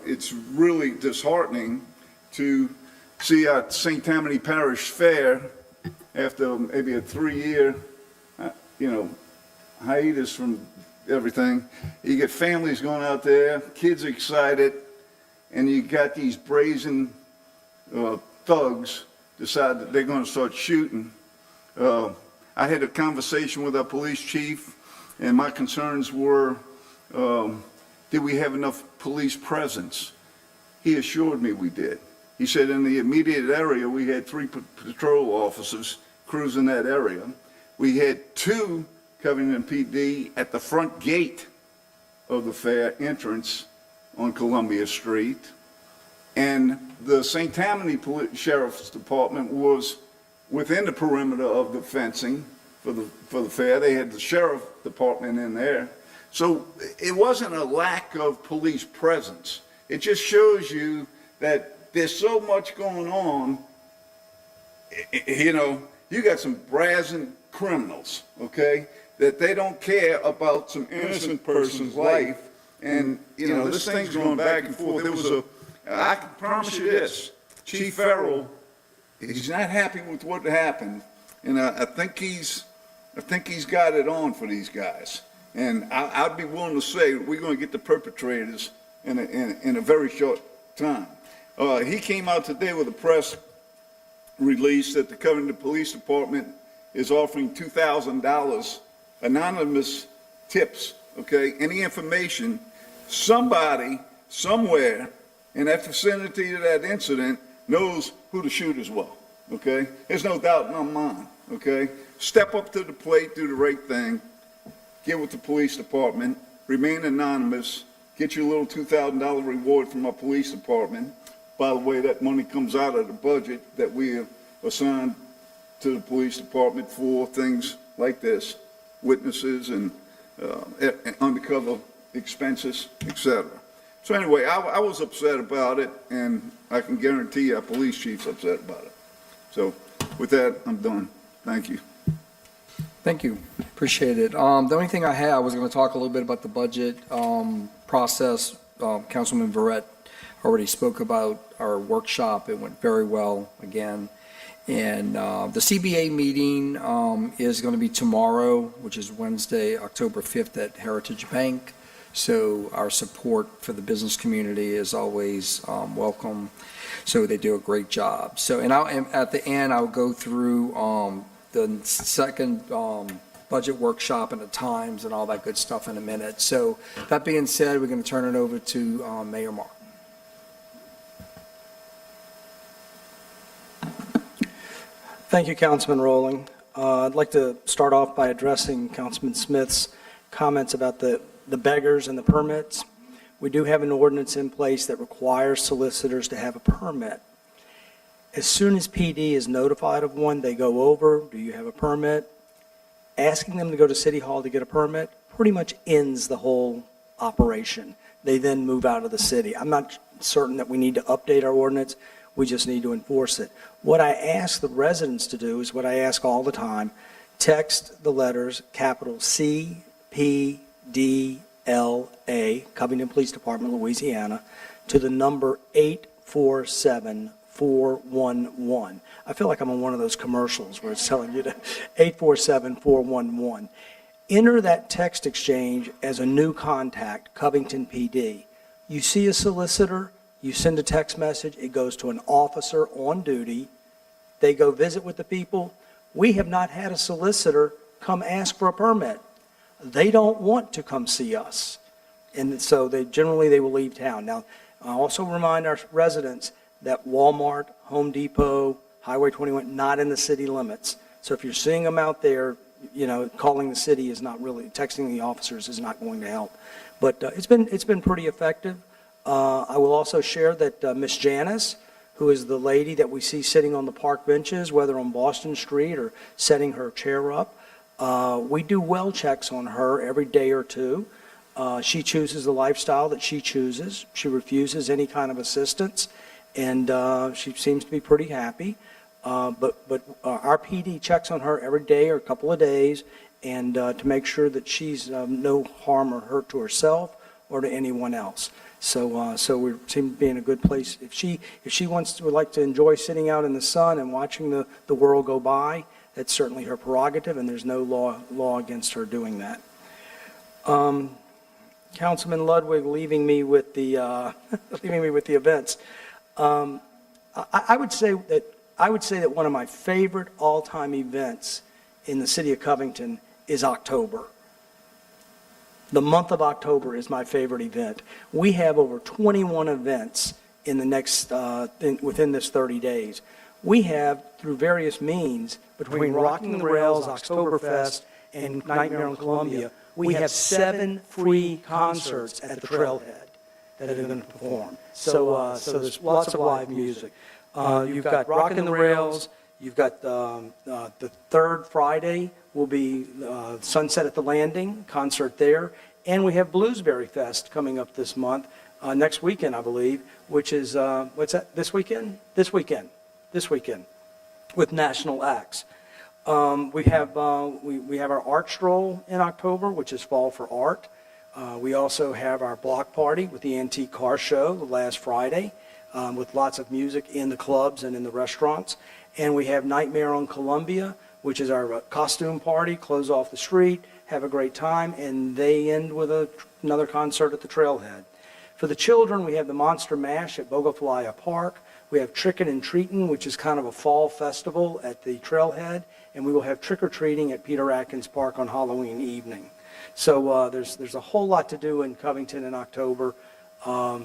It's really disheartening to see our St. Tammany Parish Fair, after maybe a 3-year, hiatus from everything. You get families going out there, kids excited, and you got these brazen thugs decide that they're going to start shooting. I had a conversation with our police chief, and my concerns were, did we have enough police presence? He assured me we did. He said in the immediate area, we had 3 patrol officers cruising that area. We had 2 Covington PD at the front gate of the fair entrance on Columbia Street. And the St. Tammany Sheriff's Department was within the perimeter of the fencing for the fair. They had the Sheriff Department in there. So it wasn't a lack of police presence. It just shows you that there's so much going on. You got some brazen criminals, okay, that they don't care about some innocent person's life. And, this thing's going back and forth. I can promise you this, Chief Farrell, he's not happy with what happened. And I think he's got it on for these guys. And I'd be willing to say we're going to get the perpetrators in a very short time. He came out today with a press release that the Covington Police Department is offering $2,000 anonymous tips, okay? Any information, somebody, somewhere in that vicinity to that incident knows who the shooters were, okay? There's no doubt in my mind, okay? Step up to the plate, do the right thing, get with the police department, remain anonymous, get your little $2,000 reward from our police department. By the way, that money comes out of the budget that we have assigned to the police department for things like this, witnesses and undercover expenses, etc. So anyway, I was upset about it, and I can guarantee our police chief's upset about it. So with that, I'm done. Thank you. Thank you. Appreciate it. The only thing I was going to talk a little bit about the budget process. Councilman Verrett already spoke about our workshop. It went very well again. And the CBA meeting is going to be tomorrow, which is Wednesday, October 5th at Heritage Bank. So our support for the business community is always welcome. So they do a great job. So, and at the end, I'll go through the second budget workshop and the times and all that good stuff in a minute. So that being said, we're going to turn it over to Mayor Mark. Thank you, Councilman Rowling. I'd like to start off by addressing Councilman Smith's comments about the beggars and the permits. We do have an ordinance in place that requires solicitors to have a permit. As soon as PD is notified of one, they go over, do you have a permit? Asking them to go to City Hall to get a permit pretty much ends the whole operation. They then move out of the city. I'm not certain that we need to update our ordinance. We just need to enforce it. What I ask the residents to do is what I ask all the time. Text the letters, capital C, P, D, L, A, Covington Police Department, Louisiana, to the number 847-411. I feel like I'm on one of those commercials where it's telling you to 847-411. Enter that text exchange as a new contact, Covington PD. You see a solicitor, you send a text message, it goes to an officer on duty. They go visit with the people. We have not had a solicitor come ask for a permit. They don't want to come see us. And so they will leave town. Now, I also remind our residents that Walmart, Home Depot, Highway 21, not in the city limits. So if you're seeing them out there, calling the city is not really, texting the officers is not going to help. But it's been pretty effective. I will also share that Miss Janice, who is the lady that we see sitting on the park benches, whether on Boston Street or setting her chair up, we do well checks on her every day or two. She chooses the lifestyle that she chooses. She refuses any kind of assistance, and she seems to be pretty happy. But our PD checks on her every day or a couple of days, and to make sure that she's no harm or hurt to herself or to anyone else. So we seem to be in a good place. If she would like to enjoy sitting out in the sun and watching the world go by, that's certainly her prerogative, and there's no law against her doing that. Councilman Ludwig leaving me with the events. I would say that one of my favorite all-time events in the city of Covington is October. The month of October is my favorite event. We have over 21 events in the next within this 30 days. We have, through various means, between Rocking the Rails, Oktoberfest, and Nightmare on Columbia, we have 7 free concerts at the Trailhead that are going to perform. So there's lots of live music. You've got Rocking the Rails. You've got the third Friday will be Sunset at the Landing concert there, and we have Bluesberry Fest coming up this month, next weekend I believe, which is what's that? This weekend, with national acts. We have our art stroll in October, which is Fall for Art. We also have our block party with the antique car show last Friday, with lots of music in the clubs and in the restaurants. And we have Nightmare on Columbia, which is our costume party, close off the street, have a great time, and they end with another concert at the Trailhead. For the children, we have the Monster Mash at Bogaflaya Park. We have Trickin' and Treatin', which is kind of a fall festival at the Trailhead, and we will have trick-or-treating at Peter Atkins Park on Halloween evening. So there's a whole lot to do in Covington in October. Arguably,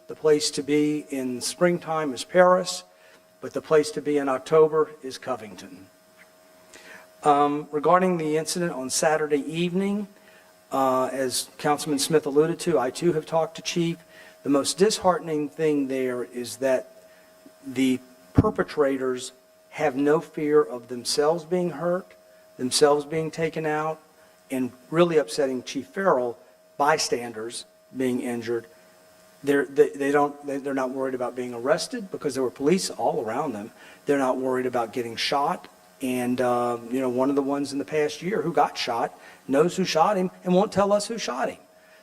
the place to be in springtime is Paris, but the place to be in October is Covington. Regarding the incident on Saturday evening, as Councilman Smith alluded to, I too have talked to Chief. The most disheartening thing there is that the perpetrators have no fear of themselves being hurt, themselves being taken out, and really upsetting Chief Farrell, bystanders being injured. They're not worried about being arrested because there were police all around them. They're not worried about getting shot. And one of the ones in the past year who got shot knows who shot him and won't tell us who shot him.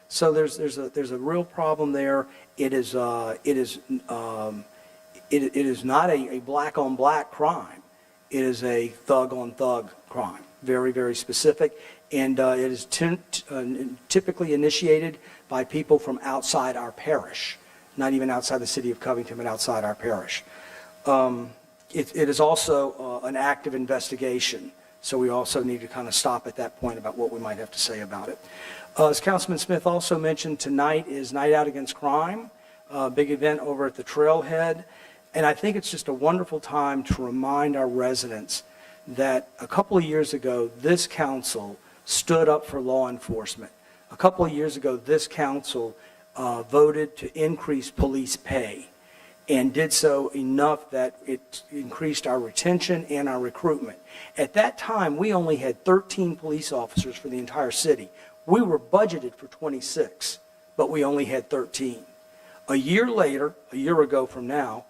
So there's a real problem there. It is not a black on black crime. It is a thug on thug crime. Very, very specific. And it is typically initiated by people from outside our parish, not even outside the city of Covington, but outside our parish. It is also an active investigation, so we also need to kind of stop at that point about what we might have to say about it. As Councilman Smith also mentioned, tonight is Night Out Against Crime, a big event over at the Trailhead, and I think it's just a wonderful time to remind our residents that a couple of years ago, this council stood up for law enforcement. A couple of years ago, this council voted to increase police pay and did so enough that it increased our retention and our recruitment. At that time, we only had 13 police officers for the entire city. We were budgeted for 26, but we only had 13. A year later, a year ago from now,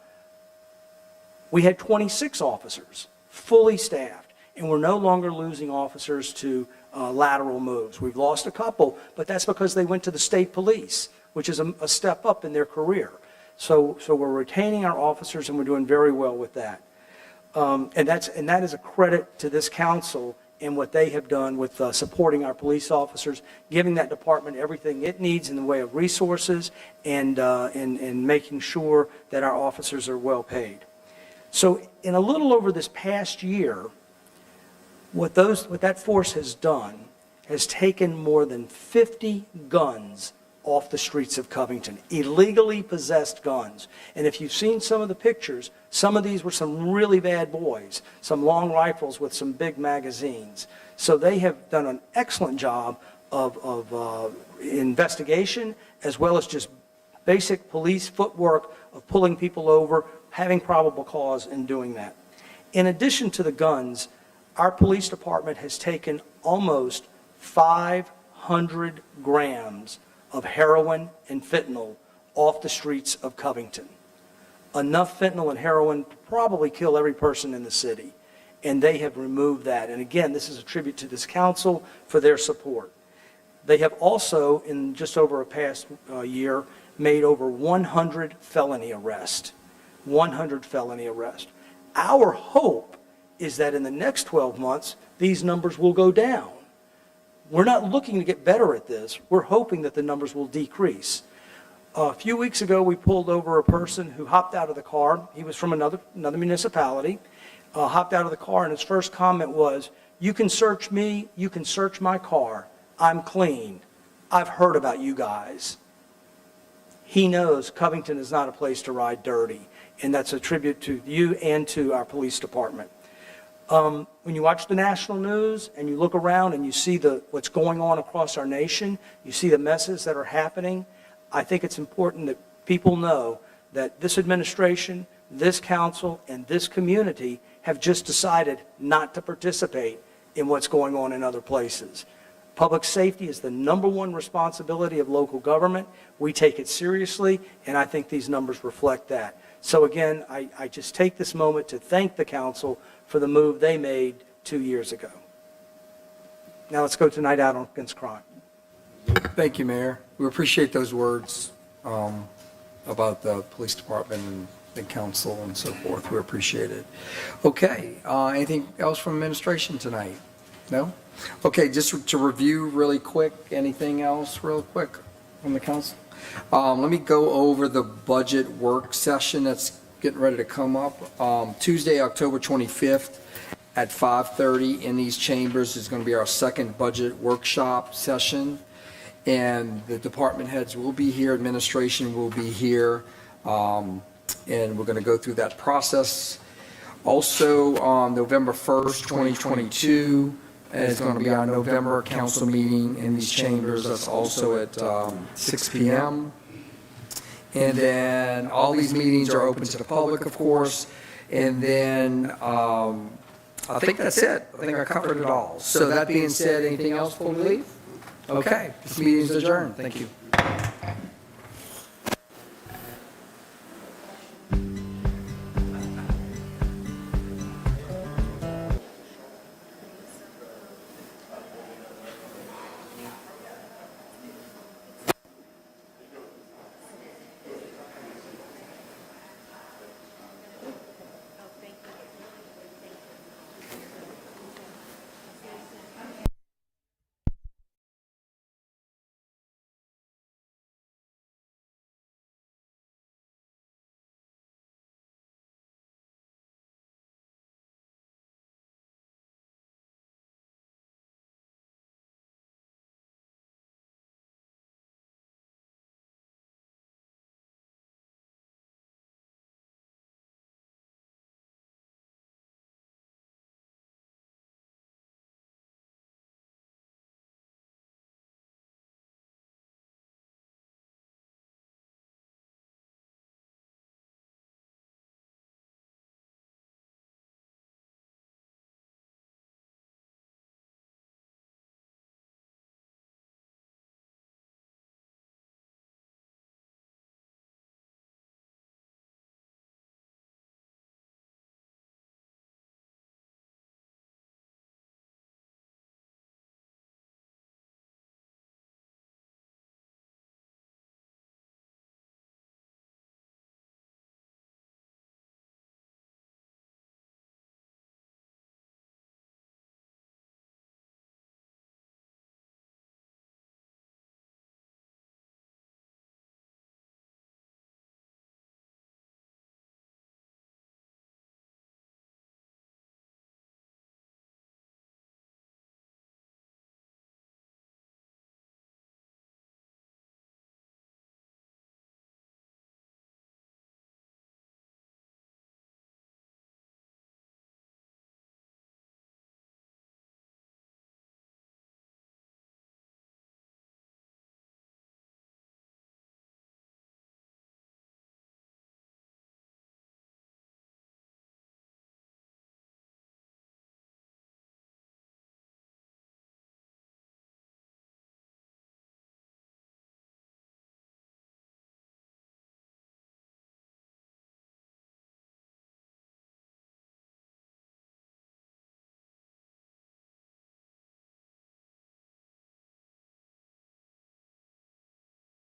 we had 26 officers, fully staffed, and we're no longer losing officers to lateral moves. We've lost a couple, but that's because they went to the state police, which is a step up in their career. So we're retaining our officers, and we're doing very well with that. And that is a credit to this council and what they have done with supporting our police officers, giving that department everything it needs in the way of resources, and making sure that our officers are well paid. So in a little over this past year, what that force has done has taken more than 50 guns off the streets of Covington, illegally possessed guns. And if you've seen some of the pictures, some of these were some really bad boys, some long rifles with some big magazines. So they have done an excellent job of investigation, as well as just basic police footwork of pulling people over, having probable cause, and doing that. In addition to the guns, our police department has taken almost 500 grams of heroin and fentanyl off the streets of Covington. Enough fentanyl and heroin to probably kill every person in the city. And they have removed that. And again, this is a tribute to this council for their support. They have also, in just over a past year, made over 100 felony arrests. 100 felony arrests. Our hope is that in the next 12 months, these numbers will go down. We're not looking to get better at this. We're hoping that the numbers will decrease. A few weeks ago, we pulled over a person who hopped out of the car. He was from another municipality, hopped out of the car, and his first comment was, "You can search me, you can search my car. I'm clean. I've heard about you guys." He knows Covington is not a place to ride dirty, and that's a tribute to you and to our police department. When you watch the national news and you look around and you see what's going on across our nation, you see the messes that are happening, I think it's important that people know that this administration, this council, and this community have just decided not to participate in what's going on in other places. Public safety is the #1 responsibility of local government. We take it seriously, and I think these numbers reflect that. So again, I just take this moment to thank the council for the move they made 2 years ago. Now let's go to Night Out Against Crime. Thank you, Mayor. We appreciate those words about the police department and the council and so forth. We appreciate it. Okay, anything else from administration tonight? No? Okay, just to review really quick, anything else real quick from the council? Let me go over the budget work session that's getting ready to come up. Tuesday, October 25th at 5:30 in these chambers is going to be our second budget workshop session. And the department heads will be here, administration will be here, and we're going to go through that process. Also, on November 1st, 2022, is going to be our November council meeting in these chambers. That's also at 6 p.m. And then all these meetings are open to the public, of course. And then I think that's it. I think I covered it all. So that being said, anything else before we leave? Okay, this meeting is adjourned. Thank you.